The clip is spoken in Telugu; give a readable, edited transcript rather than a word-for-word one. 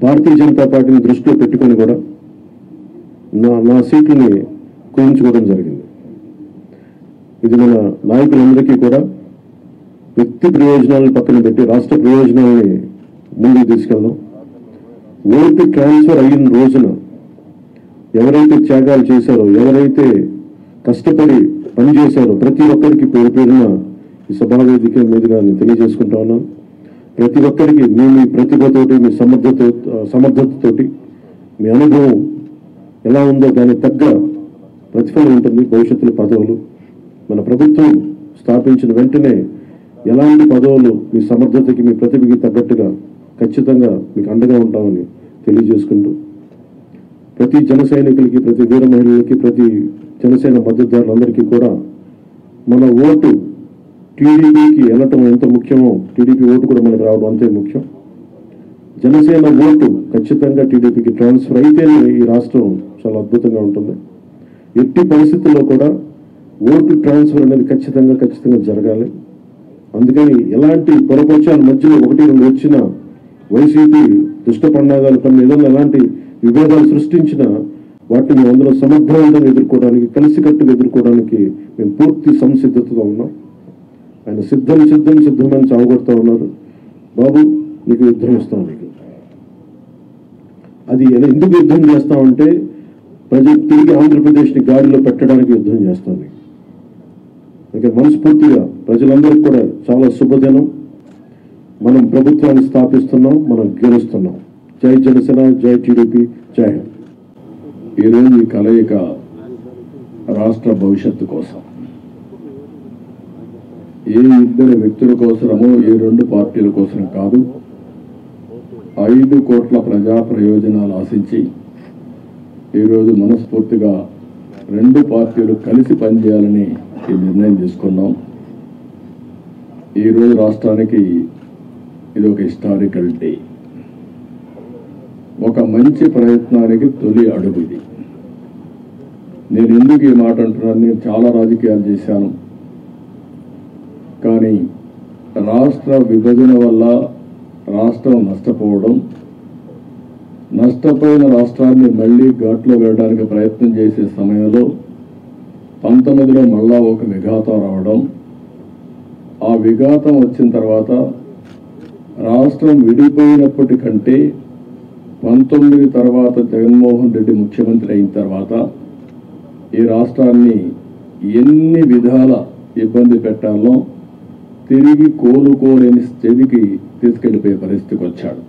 భారతీయ జనతా పార్టీని దృష్టిలో పెట్టుకొని కూడా నా సీట్లని కుదించుకోవడం జరిగింది. ఇది మన నాయకులందరికీ కూడా వ్యక్తి ప్రయోజనాలను పక్కన పెట్టి రాష్ట్ర ప్రయోజనాలని ముందుకు తీసుకెళ్దాం. ఓటు ట్రాన్స్ఫర్ అయిన రోజున ఎవరైతే త్యాగాలు చేశారో, ఎవరైతే కష్టపడి పనిచేశారో ప్రతి ఒక్కరికి పేరు పేరున ఈ సభావేదిక మీదుగా నేను తెలియజేసుకుంటా ఉన్నాను. ప్రతి ఒక్కరికి మీ ప్రతిభతోటి, మీ సమర్థతతోటి, మీ అనుభవం ఎలా ఉందో దానికి తగ్గ ప్రతిఫలం ఉంటుంది. భవిష్యత్తులో పదవులు మన ప్రభుత్వం స్థాపించిన వెంటనే ఎలాంటి పదవులు మీ సమర్థతకి, మీ ప్రతిభకి తగ్గట్టుగా ఖచ్చితంగా మీకు అండగా ఉంటామని తెలియజేసుకుంటూ, ప్రతి జన సైనికులకి, ప్రతి వీర మహిళలకి, ప్రతి జనసేన మద్దతుదారులందరికీ కూడా మన ఓటు టీడీపీకి వెళ్ళటం ఎంత ముఖ్యమో టీడీపీ ఓటు కూడా మనకు రావడం అంతే ముఖ్యం. జనసేన ఓటు ఖచ్చితంగా టీడీపీకి ట్రాన్స్ఫర్ అయితేనే ఈ రాష్ట్రం చాలా అద్భుతంగా ఉంటుంది. ఎట్టి పరిస్థితుల్లో కూడా ఓటు ట్రాన్స్ఫర్ అనేది ఖచ్చితంగా జరగాలి. అందుకని ఎలాంటి పొరపక్షాల మధ్యలో 1-2 వచ్చిన వైసీపీ దుష్ట పండాగాల పని ఏదైనా ఎలాంటి విభేదాలు సృష్టించినా వాటిని అందులో సమర్థవంతంగా ఎదుర్కోవడానికి, కలిసికట్టుగా ఎదుర్కోవడానికి మేము పూర్తి సంసిద్ధతతో ఉన్నాం. ఆయన సిద్ధమని చావగొడతా ఉన్నారు. బాబు నీకు యుద్ధం ఇస్తాం. నీకు అది ఎందుకు యుద్ధం చేస్తామంటే ప్రజలు తిరిగి ఆంధ్రప్రదేశ్ని గాడిలో పెట్టడానికి యుద్ధం చేస్తాం. ఇక మనస్ఫూర్తిగా ప్రజలందరికీ కూడా చాలా శుభదినం. మనం ప్రభుత్వాన్ని స్థాపిస్తున్నాం, మనం గెలుస్తున్నాం. జై జనసేన, జై టీడీపీ, జై హింద్. ఈరోజు ఈ కలయిక రాష్ట్ర భవిష్యత్తు కోసం, ఏ ఇద్దరు వ్యక్తుల కోసమో, ఏ 2 పార్టీల కోసం కాదు, 5 కోట్ల ప్రజా ప్రయోజనాలు ఆశించి ఈరోజు మనస్ఫూర్తిగా 2 పార్టీలు కలిసి పనిచేయాలని ఈ నిర్ణయం తీసుకున్నాం. ఈరోజు రాష్ట్రానికి ఇది ఒక హిస్టారికల్ డే, ఒక మంచి ప్రయత్నానికి తొలి అడుగు ఇది. నేను ఎందుకు ఈ మాట అంటున్నాను? నేను చాలా రాజకీయాలు చేశాను, కానీ రాష్ట్ర విభజన వల్ల రాష్ట్రం నష్టపోవడం, నష్టపోయిన రాష్ట్రాన్ని మళ్ళీ ఘాట్లో వెళ్ళడానికి ప్రయత్నం చేసే సమయంలో 19లో మళ్ళా ఒక విఘాతం రావడం, ఆ విఘాతం వచ్చిన తర్వాత రాష్ట్రం విడిపోయినప్పటికంటే 19 తర్వాత జగన్మోహన్ రెడ్డి ముఖ్యమంత్రి అయిన తర్వాత ఈ రాష్ట్రాన్ని ఎన్ని విధాల ఇబ్బంది పెట్టాలో తిరిగి కోలుకోలేని స్థితికి తీసుకెళ్లిపోయే పరిస్థితికి వచ్చాడు.